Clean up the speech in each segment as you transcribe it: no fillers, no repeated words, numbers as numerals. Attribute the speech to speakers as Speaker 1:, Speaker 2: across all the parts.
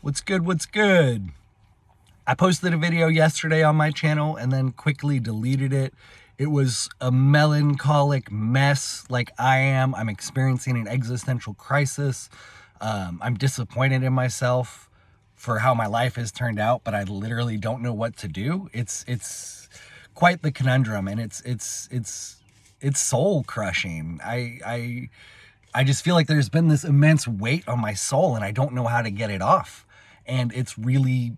Speaker 1: What's good? What's good? I posted a video yesterday on my channel and then quickly deleted it. It was a melancholic mess like I am. I'm experiencing an existential crisis. I'm disappointed in myself for how my life has turned out, but I literally don't know what to do. It's quite the conundrum, and it's soul crushing. I just feel like there's been this immense weight on my soul and I don't know how to get it off. And it's really,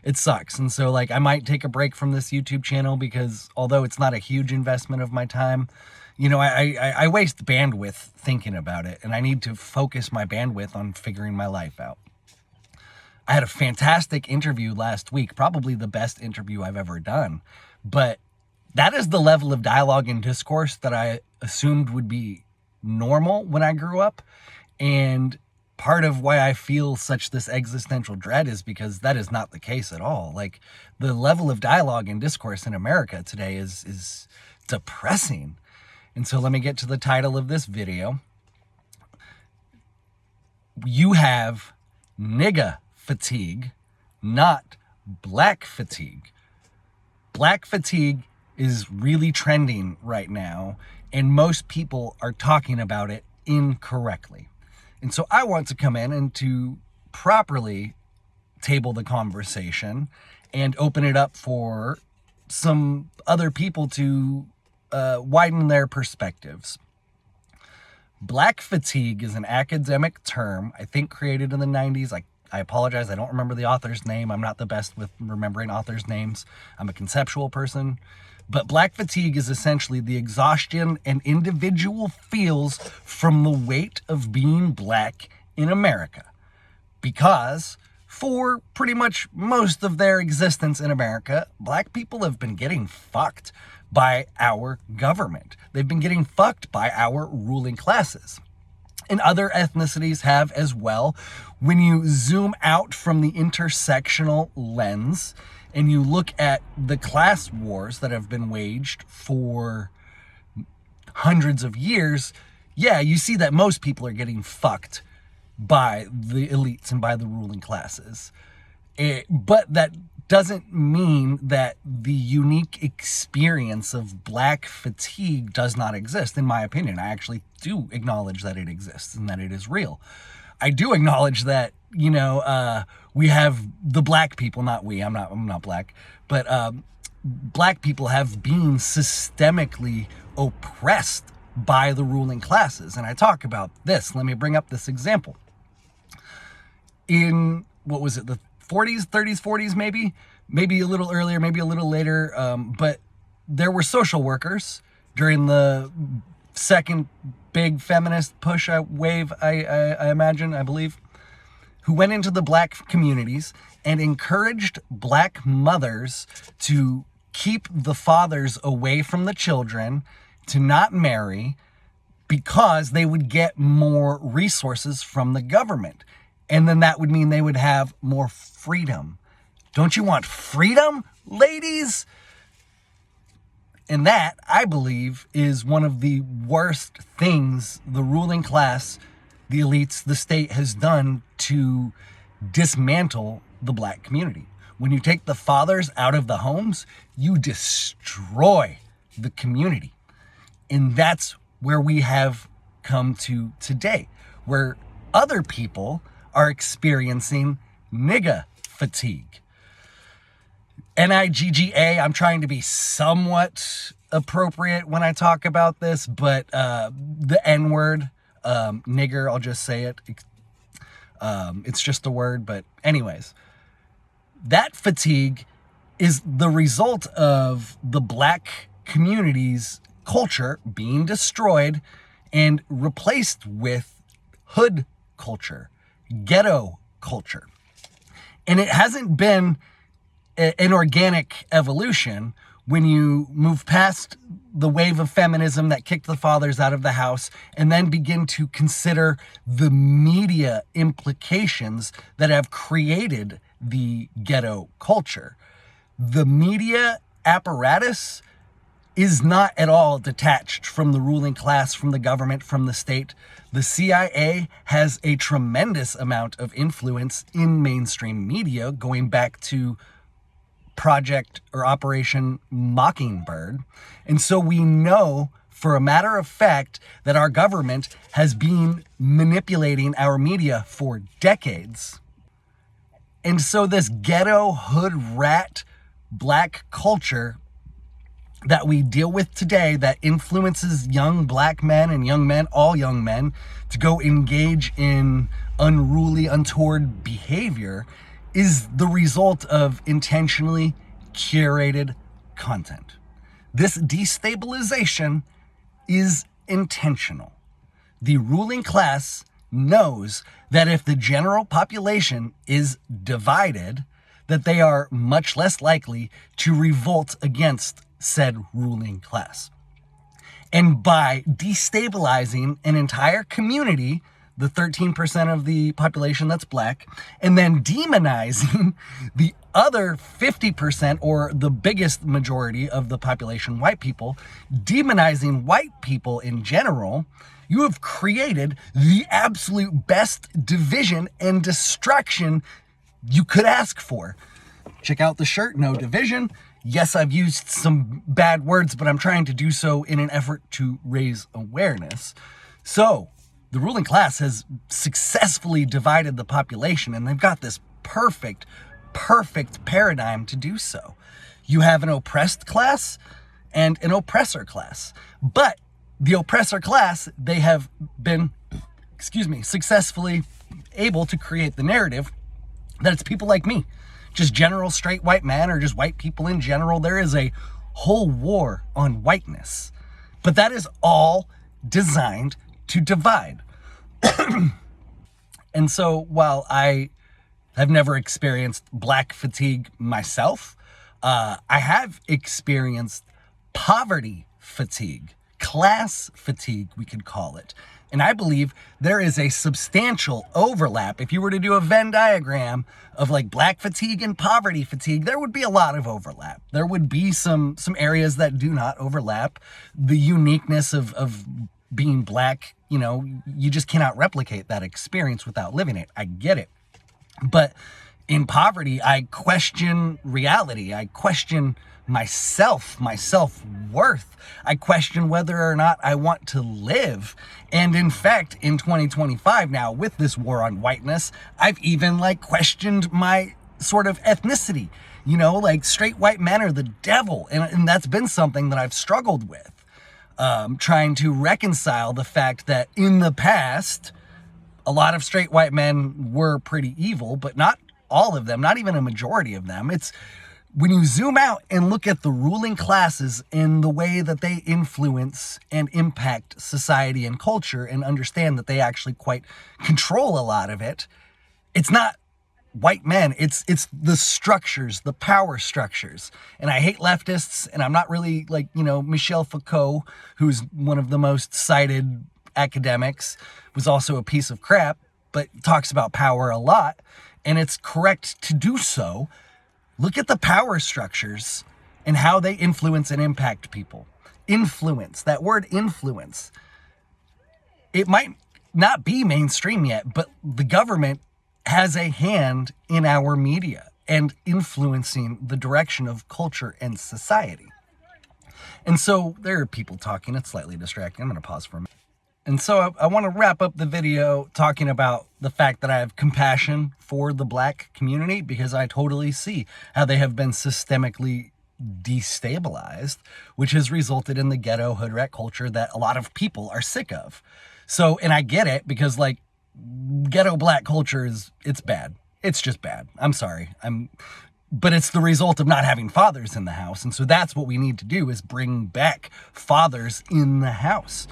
Speaker 1: it sucks. And so like I might take a break from this YouTube channel because although it's not a huge investment of my time, you know, I waste bandwidth thinking about it, and I need to focus my bandwidth on figuring my life out. I had a fantastic interview last week, probably the best interview I've ever done, but that is the level of dialogue and discourse that I assumed would be normal when I grew up. And part of why I feel such this existential dread is because that is not the case at all. Like the level of dialogue and discourse in America today is depressing. And so let me get to the title of this video. You have nigga fatigue, not black fatigue. Black fatigue is really trending right now, and most people are talking about it incorrectly. And so I want to come in and to properly table the conversation and open it up for some other people to widen their perspectives. Black fatigue is an academic term, I think created in the 90s. I apologize, I don't remember the author's name. I'm not the best with remembering authors' names. I'm a conceptual person. But black fatigue is essentially the exhaustion an individual feels from the weight of being black in America. Because for pretty much most of their existence in America, black people have been getting fucked by our government. They've been getting fucked by our ruling classes. And other ethnicities have as well. When you zoom out from the intersectional lens and you look at the class wars that have been waged for hundreds of years, yeah, you see that most people are getting fucked by the elites and by the ruling classes. But that doesn't mean that the unique experience of black fatigue does not exist, in my opinion. I actually do acknowledge that it exists and that it is real. I do acknowledge that, you know, we have the black people, not we, I'm not black, but black people have been systemically oppressed by the ruling classes. And I talk about this. Let me bring up this example. In, what was it, the 40s, 30s, 40s, maybe a little earlier, maybe a little later, but there were social workers during the second big feminist push wave, I imagine, I believe, who went into the black communities and encouraged black mothers to keep the fathers away from the children, to not marry, because they would get more resources from the government. And then that would mean they would have more freedom. Don't you want freedom, ladies? And that, I believe, is one of the worst things the ruling class, the elites, the state has done to dismantle the black community. When you take the fathers out of the homes, you destroy the community. And that's where we have come to today, where other people are experiencing nigga fatigue. N-I-G-G-A, I'm trying to be somewhat appropriate when I talk about this, but the N-word, nigger, I'll just say it. It's just a word, but anyways. That fatigue is the result of the black community's culture being destroyed and replaced with hood culture, ghetto culture. And it hasn't been an organic evolution when you move past the wave of feminism that kicked the fathers out of the house and then begin to consider the media implications that have created the ghetto culture. The media apparatus is not at all detached from the ruling class, from the government, from the state. The CIA has a tremendous amount of influence in mainstream media, going back to Project or Operation Mockingbird. And so we know for a matter of fact that our government has been manipulating our media for decades. And so this ghetto hood rat black culture that we deal with today, that influences young black men and young men, all young men, to go engage in unruly, untoward behavior, is the result of intentionally curated content. This destabilization is intentional. The ruling class knows that if the general population is divided, that they are much less likely to revolt against said ruling class. And by destabilizing an entire community, the 13% of the population that's black, and then demonizing the other 50%, or the biggest majority of the population, white people, demonizing white people in general, you have created the absolute best division and destruction you could ask for. Check out the shirt, no division. Yes, I've used some bad words, but I'm trying to do so in an effort to raise awareness. So, the ruling class has successfully divided the population, and they've got this perfect paradigm to do so. You have an oppressed class and an oppressor class. But the oppressor class, they have been, successfully able to create the narrative that it's people like me, just general straight white men, or just white people in general. There is a whole war on whiteness, but that is all designed to divide. And so while I have never experienced black fatigue myself, I have experienced poverty fatigue, class fatigue, we could call it. And I believe there is a substantial overlap. If you were to do a Venn diagram of like black fatigue and poverty fatigue, there would be a lot of overlap. There would be some areas that do not overlap. The uniqueness of being black, you just cannot replicate that experience without living it. I get it. But in poverty, I question reality. I question my self-worth. I question whether or not I want to live. And in fact, in 2025 now, with this war on whiteness, I've even questioned my sort of ethnicity. Straight white men are the devil. And that's been something that I've struggled with. Trying to reconcile the fact that in the past, a lot of straight white men were pretty evil, but not all of them, not even a majority of them. It's when you zoom out and look at the ruling classes and the way that they influence and impact society and culture, and understand that they actually quite control a lot of it, it's not white men, it's the structures, the power structures. And I hate leftists, and I'm not really Michel Foucault, who's one of the most cited academics, was also a piece of crap, but talks about power a lot, and it's correct to do so. Look at the power structures and how they influence and impact people. Influence, that word influence. It might not be mainstream yet, but the government has a hand in our media and influencing the direction of culture and society. And so there are people talking. It's slightly distracting. I'm going to pause for a minute. And so I want to wrap up the video talking about the fact that I have compassion for the black community, because I totally see how they have been systemically destabilized, which has resulted in the ghetto hood rat culture that a lot of people are sick of. So, and I get it, because ghetto black culture it's bad. It's just bad. I'm sorry. But it's the result of not having fathers in the house. And so that's what we need to do, is bring back fathers in the house.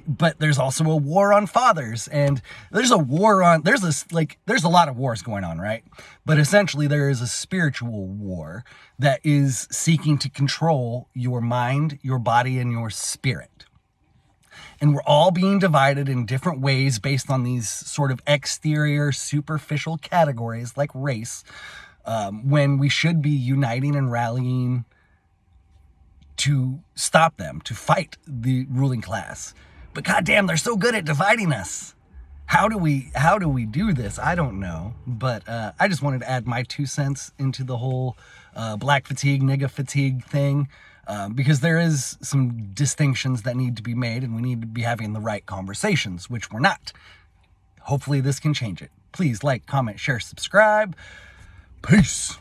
Speaker 1: But there's also a war on fathers, and there's a lot of wars going on, right? But essentially there is a spiritual war that is seeking to control your mind, your body, and your spirit. And we're all being divided in different ways based on these sort of exterior, superficial categories like race, when we should be uniting and rallying to stop them, to fight the ruling class. But goddamn, they're so good at dividing us. How do we do this? I don't know. But I just wanted to add my 2 cents into the whole black fatigue, nigga fatigue thing, because there is some distinctions that need to be made, and we need to be having the right conversations, which we're not. Hopefully this can change it. Please like, comment, share, subscribe. Peace.